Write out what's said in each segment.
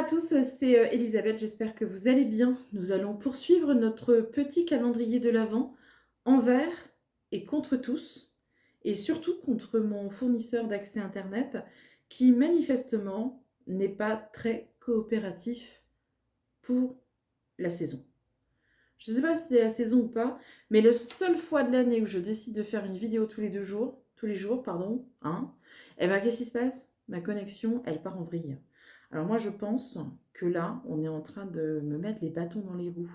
à tous, c'est Elisabeth, j'espère que vous allez bien. Nous allons poursuivre notre petit calendrier de l'Avent envers et contre tous, et surtout contre mon fournisseur d'accès internet qui manifestement n'est pas très coopératif pour la saison. Je ne sais pas si c'est la saison ou pas, mais la seule fois de l'année où je décide de faire une vidéo tous les jours, pardon, hein, et ben qu'est-ce qui se passe? Ma connexion, elle part en vrille. Alors moi, je pense que là, on est en train de me mettre les bâtons dans les roues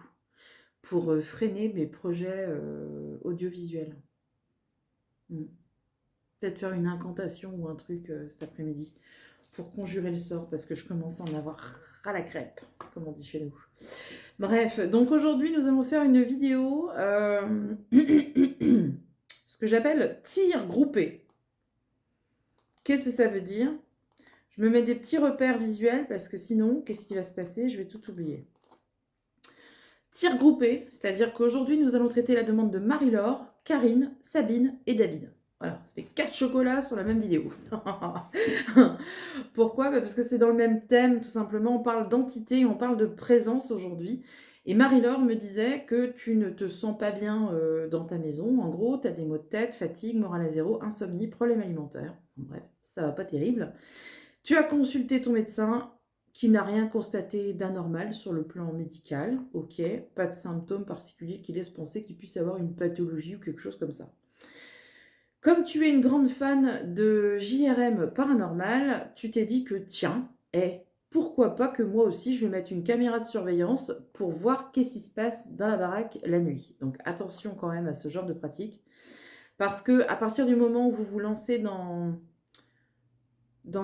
pour freiner mes projets audiovisuels. Hmm. Peut-être faire une incantation ou un truc cet après-midi pour conjurer le sort parce que je commence à en avoir ras la crêpe, comme on dit chez nous. Bref, donc aujourd'hui nous allons faire une vidéo, ce que j'appelle tir groupé. Qu'est-ce que ça veut dire? Je me mets des petits repères visuels parce que sinon, qu'est-ce qui va se passer? Je vais tout oublier. Tir groupé, c'est-à-dire qu'aujourd'hui nous allons traiter la demande de Marie-Laure, Karine, Sabine et David. Voilà, ça fait 4 chocolats sur la même vidéo. Pourquoi? Parce que c'est dans le même thème, tout simplement. On parle d'entité, on parle de présence aujourd'hui. Et Marie-Laure me disait que tu ne te sens pas bien dans ta maison. En gros, tu as des maux de tête, fatigue, morale à zéro, insomnie, problèmes alimentaires. Bref, ça va pas terrible. Tu as consulté ton médecin qui n'a rien constaté d'anormal sur le plan médical. Ok, pas de symptômes particuliers qui laissent penser qu'il puisse avoir une pathologie ou quelque chose comme ça. Comme tu es une grande fan de JRM paranormal, tu t'es dit que tiens, pourquoi pas que moi aussi je vais mettre une caméra de surveillance pour voir qu'est-ce qui se passe dans la baraque la nuit. Donc attention quand même à ce genre de pratique. Parce que à partir du moment où vous vous lancez dans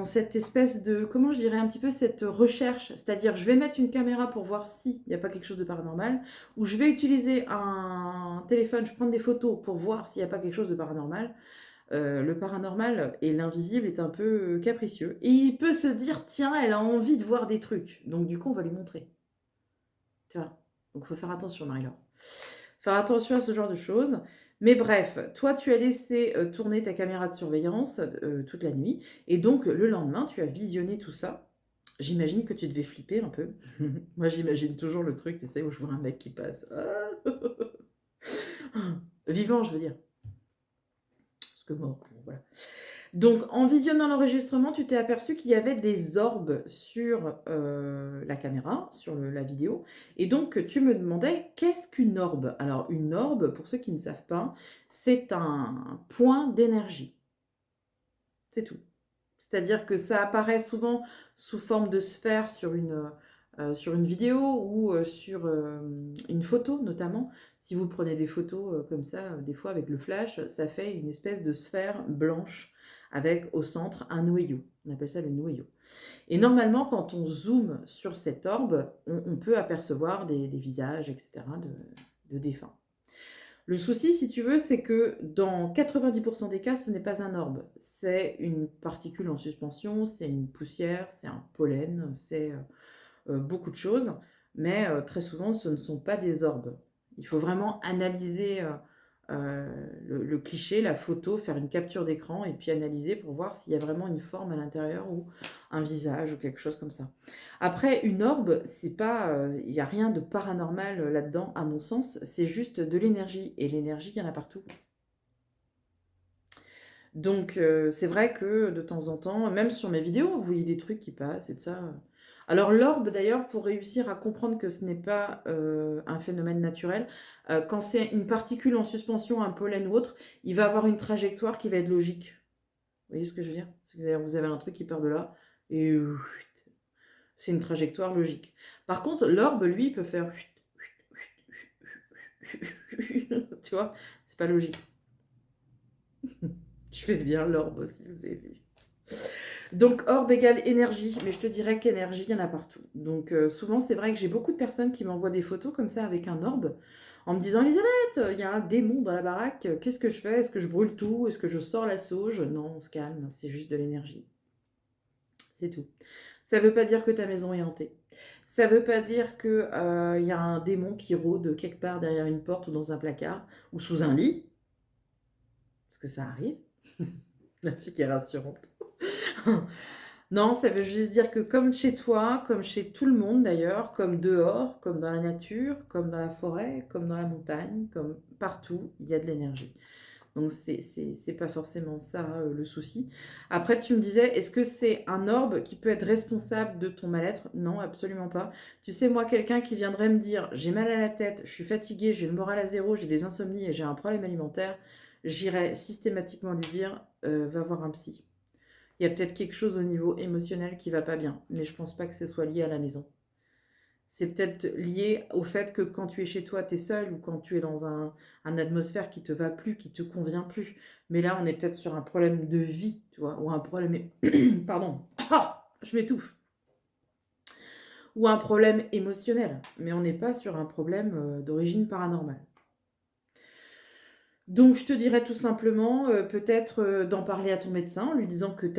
cette espèce de, comment je dirais, un petit peu cette recherche, c'est-à-dire je vais mettre une caméra pour voir s'il n'y a pas quelque chose de paranormal, ou je vais utiliser un téléphone, je prends des photos pour voir s'il n'y a pas quelque chose de paranormal. Le paranormal et l'invisible est un peu capricieux. Et il peut se dire, tiens, elle a envie de voir des trucs. Donc du coup, on va lui montrer. Tu vois. Donc il faut faire attention, Marie-Laure. Faire attention à ce genre de choses. Mais bref, toi, tu as laissé tourner ta caméra de surveillance toute la nuit. Et donc, le lendemain, tu as visionné tout ça. J'imagine que tu devais flipper un peu. Moi, j'imagine toujours le truc, tu sais, où je vois un mec qui passe. Ah. Vivant, je veux dire. Parce que mort, bon, voilà. Donc, en visionnant l'enregistrement, tu t'es aperçu qu'il y avait des orbes sur la caméra, sur la vidéo. Et donc, tu me demandais, qu'est-ce qu'une orbe? Alors, une orbe, pour ceux qui ne savent pas, c'est un point d'énergie. C'est tout. C'est-à-dire que ça apparaît souvent sous forme de sphère sur une vidéo ou sur une photo notamment. Si vous prenez des photos comme ça, des fois avec le flash, ça fait une espèce de sphère blanche avec au centre un noyau. On appelle ça le noyau. Et normalement, quand on zoome sur cette orbe, on peut apercevoir des visages, etc., de défunts. Le souci, si tu veux, c'est que dans 90% des cas, ce n'est pas un orbe. C'est une particule en suspension, c'est une poussière, c'est un pollen, c'est beaucoup de choses. Mais très souvent, ce ne sont pas des orbes. Il faut vraiment analyser le cliché, la photo, faire une capture d'écran et puis analyser pour voir s'il y a vraiment une forme à l'intérieur ou un visage ou quelque chose comme ça. Après, une orbe, c'est pas, il n'y a rien de paranormal là-dedans, à mon sens. C'est juste de l'énergie. Et l'énergie, il y en a partout. Donc, c'est vrai que de temps en temps, même sur mes vidéos, vous voyez des trucs qui passent et de ça. Alors, l'orbe, d'ailleurs, pour réussir à comprendre que ce n'est pas un phénomène naturel, quand c'est une particule en suspension, un pollen ou autre, il va avoir une trajectoire qui va être logique. Vous voyez ce que je veux dire? C'est-à-dire, vous avez un truc qui part de là, et c'est une trajectoire logique. Par contre, l'orbe, lui, peut faire... Tu vois? C'est pas logique. Je fais bien l'orbe aussi, vous avez vu. Donc, orbe égale énergie, mais je te dirais qu'énergie, il y en a partout. Donc, souvent, c'est vrai que j'ai beaucoup de personnes qui m'envoient des photos comme ça avec un orbe, en me disant, Elisabeth, il y a un démon dans la baraque, qu'est-ce que je fais? Est-ce que je brûle tout? Est-ce que je sors la sauge? Non, on se calme, c'est juste de l'énergie. C'est tout. Ça veut pas dire que ta maison est hantée. Ça veut pas dire qu'il y a un démon qui rôde quelque part derrière une porte ou dans un placard ou sous un lit, parce que ça arrive. La fille qui est rassurante. Non, ça veut juste dire que comme chez toi, comme chez tout le monde d'ailleurs, comme dehors, comme dans la nature, comme dans la forêt, comme dans la montagne, comme partout, il y a de l'énergie. Donc c'est pas forcément ça le souci. Après, tu me disais, est-ce que c'est un orbe qui peut être responsable de ton mal-être? Non, absolument pas. Tu sais, moi, quelqu'un qui viendrait me dire, j'ai mal à la tête, je suis fatiguée, j'ai le moral à zéro, j'ai des insomnies et j'ai un problème alimentaire, j'irais systématiquement lui dire, va voir un psy. Il y a peut-être quelque chose au niveau émotionnel qui va pas bien, mais je pense pas que ce soit lié à la maison. C'est peut-être lié au fait que quand tu es chez toi, tu es seul ou quand tu es dans un atmosphère qui te va plus, qui te convient plus. Mais là, on est peut-être sur un problème de vie, tu vois, ou un problème... Pardon, ah, je m'étouffe. Ou un problème émotionnel, mais on n'est pas sur un problème d'origine paranormale. Donc, je te dirais tout simplement, peut-être d'en parler à ton médecin en lui disant que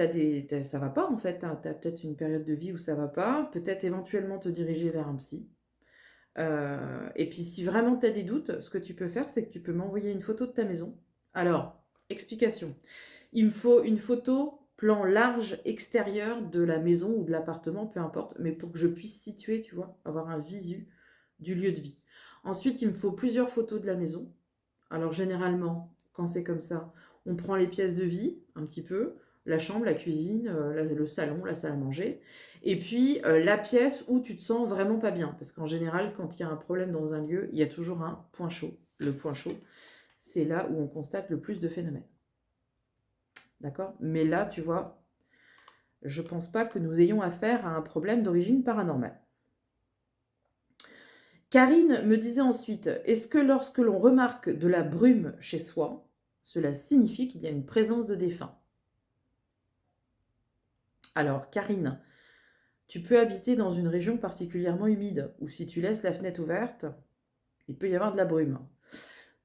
ça va pas en fait, tu as peut-être une période de vie où ça va pas, peut-être éventuellement te diriger vers un psy. Et puis si vraiment tu as des doutes, ce que tu peux faire, c'est que tu peux m'envoyer une photo de ta maison. Alors, explication. Il me faut une photo plan large extérieur de la maison ou de l'appartement, peu importe, mais pour que je puisse situer, tu vois, avoir un visu du lieu de vie. Ensuite, il me faut plusieurs photos de la maison. Alors généralement, quand c'est comme ça, on prend les pièces de vie, un petit peu, la chambre, la cuisine, le salon, la salle à manger, et puis la pièce où tu te sens vraiment pas bien. Parce qu'en général, quand il y a un problème dans un lieu, il y a toujours un point chaud. Le point chaud, c'est là où on constate le plus de phénomènes. D'accord? Mais là, tu vois, je pense pas que nous ayons affaire à un problème d'origine paranormale. Karine me disait ensuite, est-ce que lorsque l'on remarque de la brume chez soi, cela signifie qu'il y a une présence de défunt? Alors, Karine, tu peux habiter dans une région particulièrement humide, ou si tu laisses la fenêtre ouverte, il peut y avoir de la brume.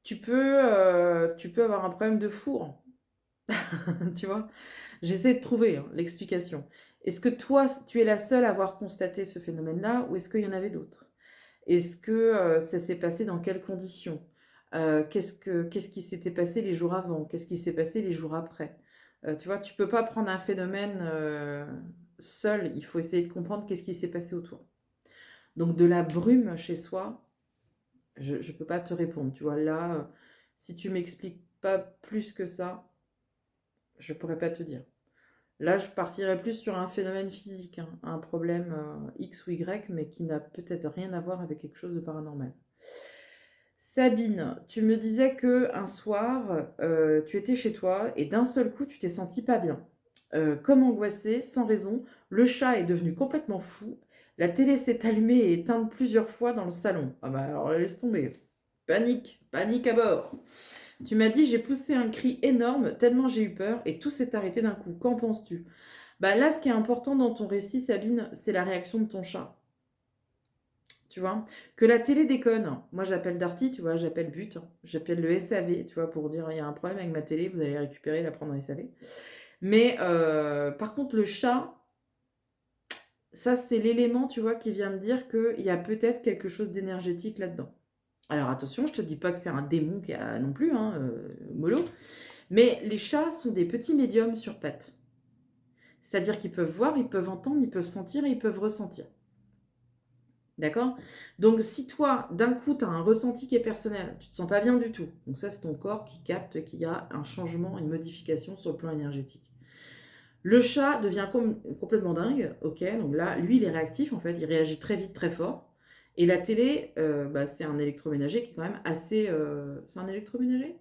Tu peux avoir un problème de four, tu vois. J'essaie de trouver l'explication. Est-ce que toi, tu es la seule à avoir constaté ce phénomène-là, ou est-ce qu'il y en avait d'autres? Est-ce que ça s'est passé dans quelles conditions? Qu'est-ce qui s'était passé les jours avant? Qu'est-ce qui s'est passé les jours après? Tu vois, tu peux pas prendre un phénomène seul. Il faut essayer de comprendre qu'est-ce qui s'est passé autour. Donc de la brume chez soi, je ne peux pas te répondre. Tu vois, là, si tu m'expliques pas plus que ça, je pourrais pas te dire. Là, je partirais plus sur un phénomène physique, hein, un problème X ou Y, mais qui n'a peut-être rien à voir avec quelque chose de paranormal. Sabine, tu me disais que un soir, tu étais chez toi et d'un seul coup, tu t'es senti pas bien. Comme angoissée, sans raison, le chat est devenu complètement fou. La télé s'est allumée et éteinte plusieurs fois dans le salon. Ah bah alors laisse tomber. Panique, panique à bord. Tu m'as dit, j'ai poussé un cri énorme tellement j'ai eu peur et tout s'est arrêté d'un coup. Qu'en penses-tu? Bah là, ce qui est important dans ton récit, Sabine, c'est la réaction de ton chat. Tu vois, que la télé déconne. Moi, j'appelle Darty, tu vois, j'appelle But, j'appelle le SAV, tu vois, pour dire il y a un problème avec ma télé, vous allez récupérer, la prendre en SAV. Mais par contre, le chat, ça, c'est l'élément, tu vois, qui vient me dire qu'il y a peut-être quelque chose d'énergétique là-dedans. Alors attention, je te dis pas que c'est un démon qui a non plus, hein, mollo. Mais les chats sont des petits médiums sur pattes. C'est-à-dire qu'ils peuvent voir, ils peuvent entendre, ils peuvent sentir et ils peuvent ressentir. D'accord? Donc, si toi, d'un coup, tu as un ressenti qui est personnel, tu te sens pas bien du tout. Donc, ça, c'est ton corps qui capte qu'il y a un changement, une modification sur le plan énergétique. Le chat devient complètement dingue. Ok, donc là, lui, il est réactif, en fait. Il réagit très vite, très fort. Et la télé, bah, c'est un électroménager qui est quand même assez... C'est un électroménager?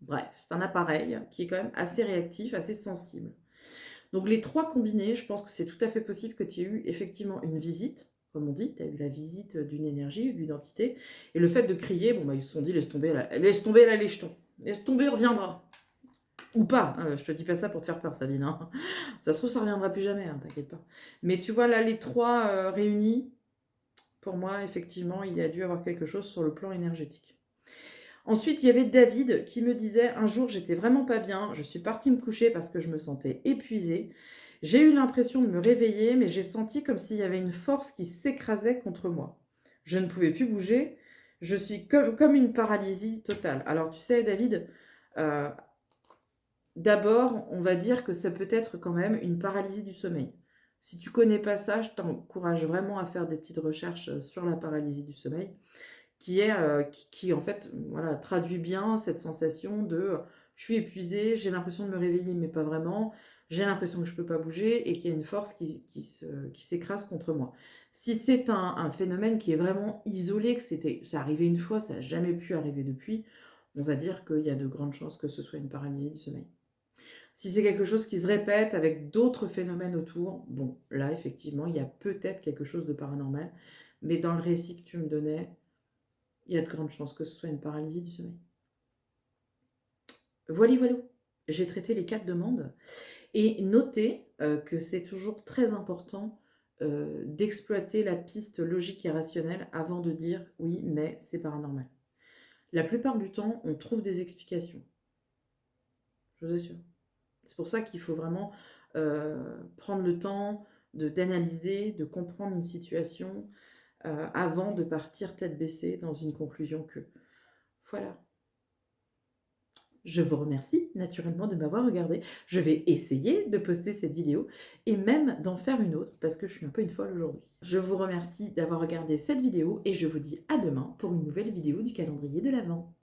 Bref, c'est un appareil qui est quand même assez réactif, assez sensible. Donc les trois combinés, je pense que c'est tout à fait possible que tu aies eu effectivement une visite, comme on dit, tu as eu la visite d'une énergie, d'une entité, et le fait de crier, bon bah ils se sont dit laisse tomber la lèche-ton, laisse tomber, on reviendra. Ou pas, je te dis pas ça pour te faire peur, Sabine. Hein. Ça se trouve, ça reviendra plus jamais, hein, t'inquiète pas. Mais tu vois, là, les trois réunis, pour moi, effectivement, il y a dû avoir quelque chose sur le plan énergétique. Ensuite, il y avait David qui me disait, un jour, j'étais vraiment pas bien, je suis partie me coucher parce que je me sentais épuisée. J'ai eu l'impression de me réveiller, mais j'ai senti comme s'il y avait une force qui s'écrasait contre moi. Je ne pouvais plus bouger, je suis comme une paralysie totale. Alors tu sais, David, euh, D'abord, on va dire que ça peut être quand même une paralysie du sommeil. Si tu connais pas ça, je t'encourage vraiment à faire des petites recherches, sur la paralysie du sommeil, qui est, qui en fait, voilà, traduit bien cette sensation de, «Je suis épuisée, j'ai l'impression de me réveiller mais pas vraiment, j'ai l'impression que je peux pas bouger» et qu'il y a une force qui s'écrase contre moi. Si c'est un phénomène qui est vraiment isolé, que c'est arrivé une fois, ça a jamais pu arriver depuis, on va dire qu'il y a de grandes chances que ce soit une paralysie du sommeil. Si c'est quelque chose qui se répète avec d'autres phénomènes autour, bon, là, effectivement, il y a peut-être quelque chose de paranormal, mais dans le récit que tu me donnais, il y a de grandes chances que ce soit une paralysie du sommeil. Voilà, voilà. J'ai traité les 4 demandes et notez, que c'est toujours très important, d'exploiter la piste logique et rationnelle avant de dire: «Oui, mais c'est paranormal». La plupart du temps, on trouve des explications, je vous assure. C'est pour ça qu'il faut vraiment, prendre le temps d'analyser, de comprendre une situation, avant de partir tête baissée dans une conclusion que. Voilà. Je vous remercie naturellement de m'avoir regardé. Je vais essayer de poster cette vidéo et même d'en faire une autre parce que je suis un peu une folle aujourd'hui. Je vous remercie d'avoir regardé cette vidéo et je vous dis à demain pour une nouvelle vidéo du calendrier de l'Avent.